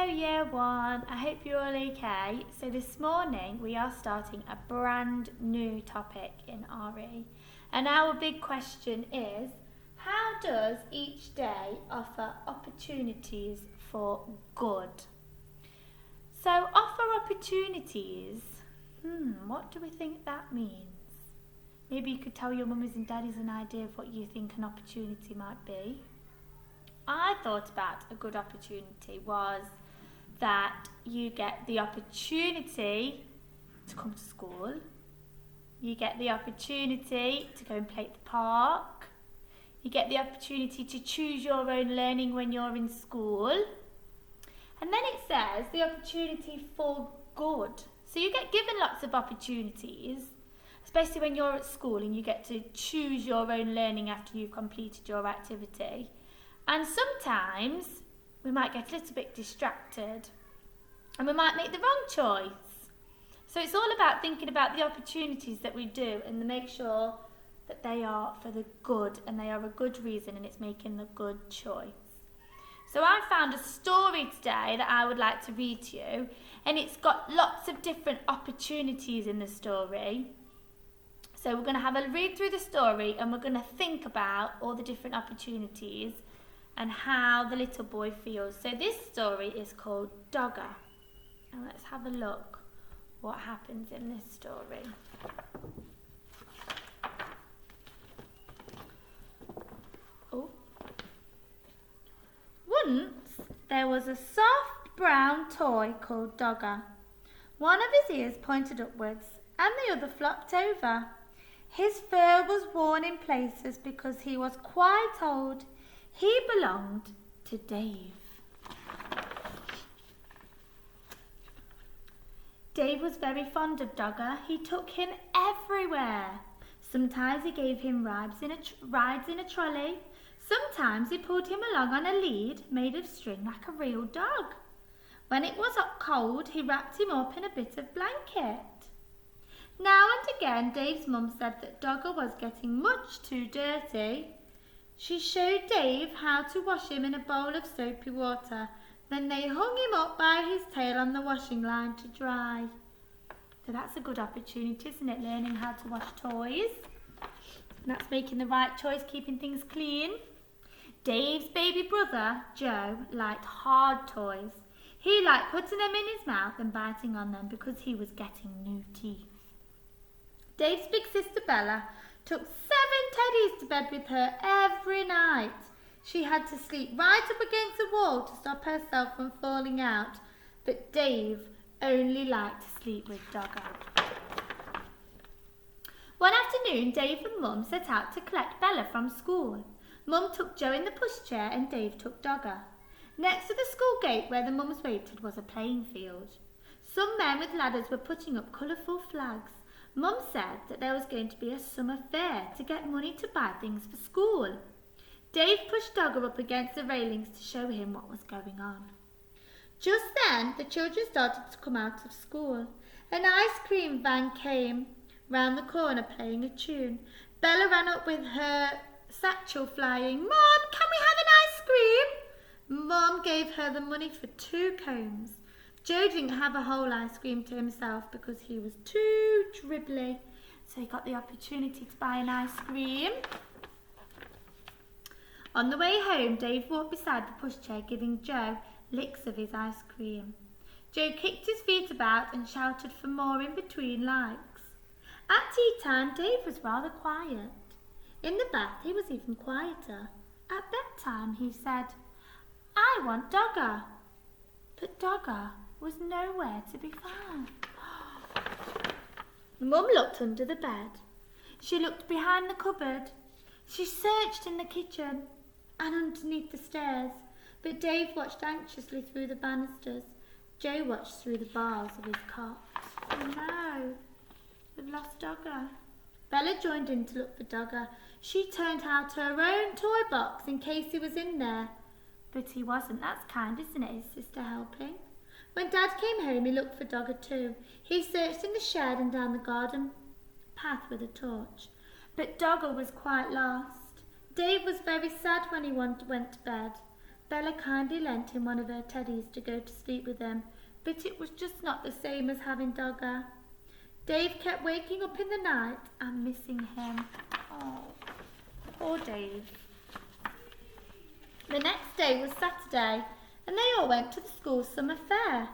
Hello Year 1, I hope you're all okay. So this morning we are starting a brand new topic in RE, and our big question is, how does each day offer opportunities for good? So offer opportunities, what do we think that means? Maybe you could tell your mummies and daddies an idea of what you think an opportunity might be. I thought about a good opportunity was that you get the opportunity to come to school, you get the opportunity to go and play at the park, you get the opportunity to choose your own learning when you're in school, and then it says the opportunity for good. So you get given lots of opportunities, especially when you're at school and you get to choose your own learning after you've completed your activity. And sometimes we might get a little bit distracted and we might make the wrong choice. So it's all about thinking about the opportunities that we do and to make sure that they are for the good and they are a good reason and it's making the good choice. So I found a story today that I would like to read to you, and it's got lots of different opportunities in the story. So we're going to have a read through the story and we're going to think about all the different opportunities and how the little boy feels. So this story is called Dogger. And let's have a look what happens in this story. Once there was a soft brown toy called Dogger. One of his ears pointed upwards and the other flopped over. His fur was worn in places because he was quite old. He belonged to Dave. Dave was very fond of Dogger. He took him everywhere. Sometimes he gave him rides in a trolley. Sometimes he pulled him along on a lead made of string like a real dog. When it was cold, he wrapped him up in a bit of blanket. Now and again, Dave's mum said that Dogger was getting much too dirty. She showed Dave how to wash him in a bowl of soapy water. Then they hung him up by his tail on the washing line to dry. So that's a good opportunity, isn't it? Learning how to wash toys. And that's making the right choice, keeping things clean. Dave's baby brother, Joe, liked hard toys. He liked putting them in his mouth and biting on them because he was getting new teeth. Dave's big sister Bella took 7 teddies to bed with her every night. She had to sleep right up against the wall to stop herself from falling out, but Dave only liked to sleep with Dogger. One afternoon, Dave and Mum set out to collect Bella from school. Mum took Joe in the pushchair and Dave took Dogger. Next to the school gate where the mums waited was a playing field. Some men with ladders were putting up colourful flags. Mum said that there was going to be a summer fair to get money to buy things for school. Dave pushed Dogger up against the railings to show him what was going on. Just then, the children started to come out of school. An ice cream van came round the corner playing a tune. Bella ran up with her satchel flying. "Mum, can we have an ice cream?" Mum gave her the money for 2 combs. Joe didn't have a whole ice cream to himself because he was too dribbly, so he got the opportunity to buy an ice cream. On the way home, Dave walked beside the pushchair giving Joe licks of his ice cream. Joe kicked his feet about and shouted for more in between likes. At tea time, Dave was rather quiet. In the bath, he was even quieter. At bedtime, he said, "I want Dogger." But Dogger was nowhere to be found. Mum looked under the bed. She looked behind the cupboard. She searched in the kitchen and underneath the stairs. But Dave watched anxiously through the banisters. Joe watched through the bars of his cot. Oh no, we've lost Dogger. Bella joined in to look for Dogger. She turned out her own toy box in case he was in there. But he wasn't. That's kind, isn't it, his sister helping? When Dad came home, he looked for Dogger too. He searched in the shed and down the garden path with a torch. But Dogger was quite lost. Dave was very sad when he went to bed. Bella kindly lent him one of her teddies to go to sleep with him, but it was just not the same as having Dogger. Dave kept waking up in the night and missing him. Oh, poor Dave. The next day was Saturday, and they all went to the school summer fair.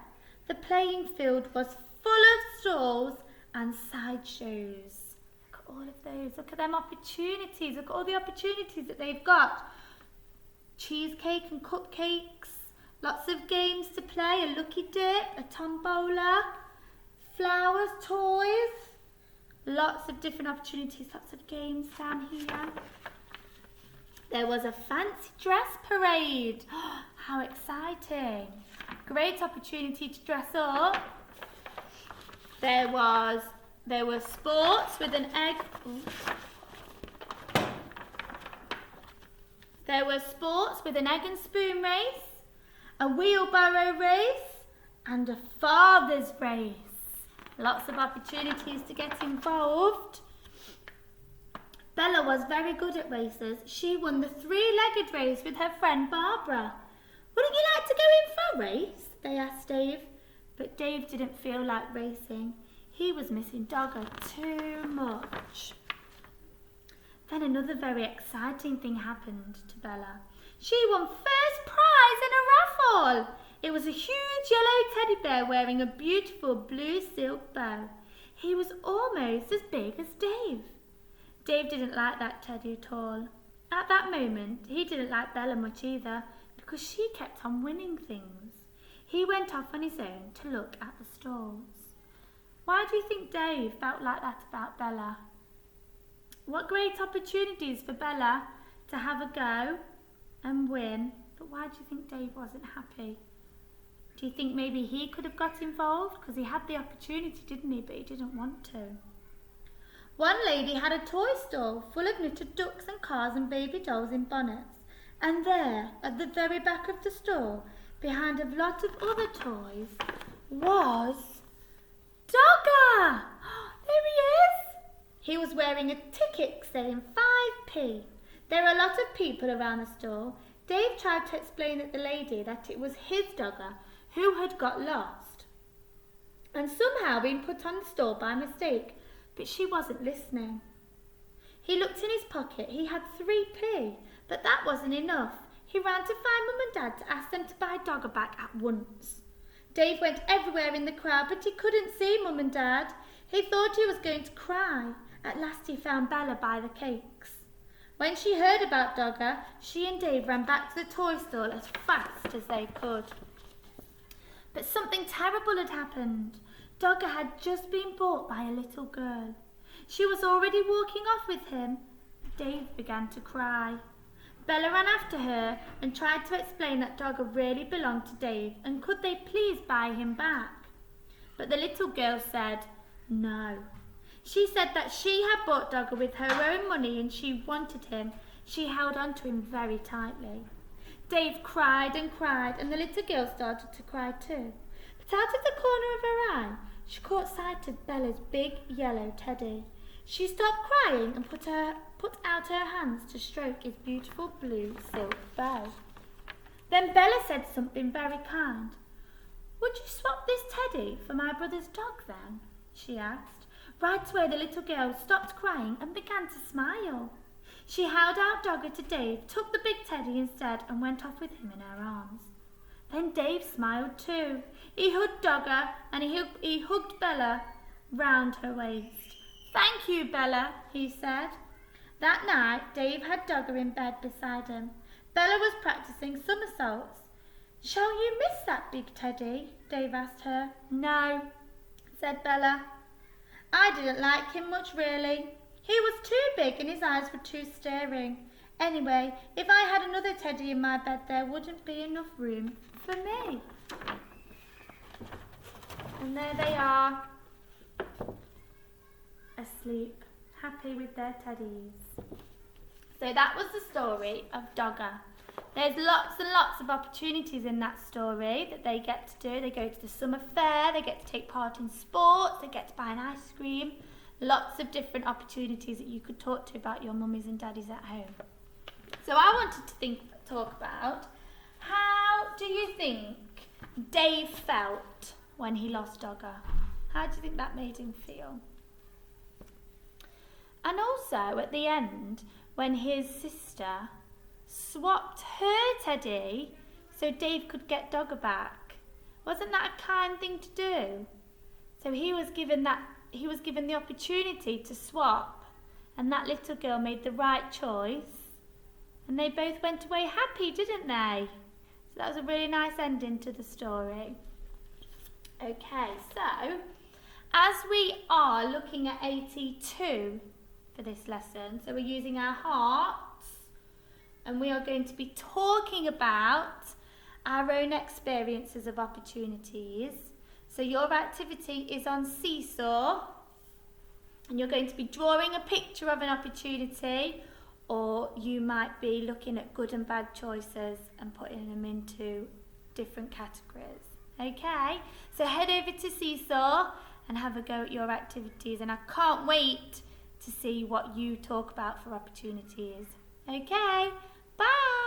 The playing field was full of stalls and sideshows. Look at all of those. Look at them opportunities. Look at all the opportunities that they've got. Cheesecake and cupcakes. Lots of games to play. A lucky dip, a tombola, flowers, toys. Lots of different opportunities. Lots of games down here. There was a fancy dress parade. Oh, how exciting. Great opportunity to dress up. There were sports with an egg. There were sports with an egg and spoon race, a wheelbarrow race, and a father's race. Lots of opportunities to get involved. Bella was very good at races. She won the three-legged race with her friend Barbara. Wouldn't you like to go in for a race? They asked Dave. But Dave didn't feel like racing. He was missing Dogger too much. Then another very exciting thing happened to Bella. She won first prize in a raffle. It was a huge yellow teddy bear wearing a beautiful blue silk bow. He was almost as big as Dave. Dave didn't like that teddy at all. At that moment, he didn't like Bella much either, because she kept on winning things. He went off on his own to look at the stalls. Why do you think Dave felt like that about Bella? What great opportunities for Bella to have a go and win, but why do you think Dave wasn't happy? Do you think maybe he could have got involved? Because he had the opportunity, didn't he? But he didn't want to. One lady had a toy stall full of knitted ducks and cars and baby dolls in bonnets. And there, at the very back of the stall, behind a lot of other toys, was Dogger! There he is! He was wearing a ticket saying 5p. There were a lot of people around the stall. Dave tried to explain to the lady that it was his Dogger who had got lost and somehow been put on the stall by mistake, but she wasn't listening. He looked in his pocket. He had 3p, but that wasn't enough. He ran to find Mum and Dad to ask them to buy Dogger back at once. Dave went everywhere in the crowd, but he couldn't see Mum and Dad. He thought he was going to cry. At last he found Bella by the cakes. When she heard about Dogger, she and Dave ran back to the toy stall as fast as they could. But something terrible had happened. Dogger had just been bought by a little girl. She was already walking off with him. Dave began to cry. Bella ran after her and tried to explain that Dogger really belonged to Dave and could they please buy him back. But the little girl said no. She said that she had bought Dogger with her own money and she wanted him. She held on to him very tightly. Dave cried and cried and the little girl started to cry too. But out of the corner of her eye, she caught sight of Bella's big yellow teddy. She stopped crying and put out her hands to stroke his beautiful blue silk bow. Then Bella said something very kind. "Would you swap this teddy for my brother's dog then?" she asked. Right away the little girl stopped crying and began to smile. She held out Dogger to Dave, took the big teddy instead and went off with him in her arms. Then Dave smiled too. He hugged Dogger and he hugged Bella round her waist. "Thank you, Bella," he said. That night Dave had Dogger in bed beside him. Bella was practicing somersaults. "Shall you miss that big teddy?" Dave asked her. "No," said Bella. "I didn't like him much really. He was too big and his eyes were too staring. Anyway, if I had another teddy in my bed there wouldn't be enough room for me." And there they are, asleep, happy with their teddies. So that was the story of Dogger. There's lots and lots of opportunities in that story that they get to do. They go to the summer fair, they get to take part in sports, they get to buy an ice cream. Lots of different opportunities that you could talk to about your mummies and daddies at home. So I wanted to talk about how do you think Dave felt when he lost Dogger? How do you think that made him feel? And also at the end, when his sister swapped her teddy so Dave could get Dogger back, wasn't that a kind thing to do? So he was given the opportunity to swap, and that little girl made the right choice, and they both went away happy, didn't they? So that was a really nice ending to the story. Okay, so as we are looking at 82 for this lesson, so we're using our hearts, and we are going to be talking about our own experiences of opportunities. So your activity is on Seesaw, and you're going to be drawing a picture of an opportunity, or you might be looking at good and bad choices and putting them into different categories. Okay, so head over to Seesaw and have a go at your activities, and I can't wait to see what you talk about for opportunities. Okay, bye!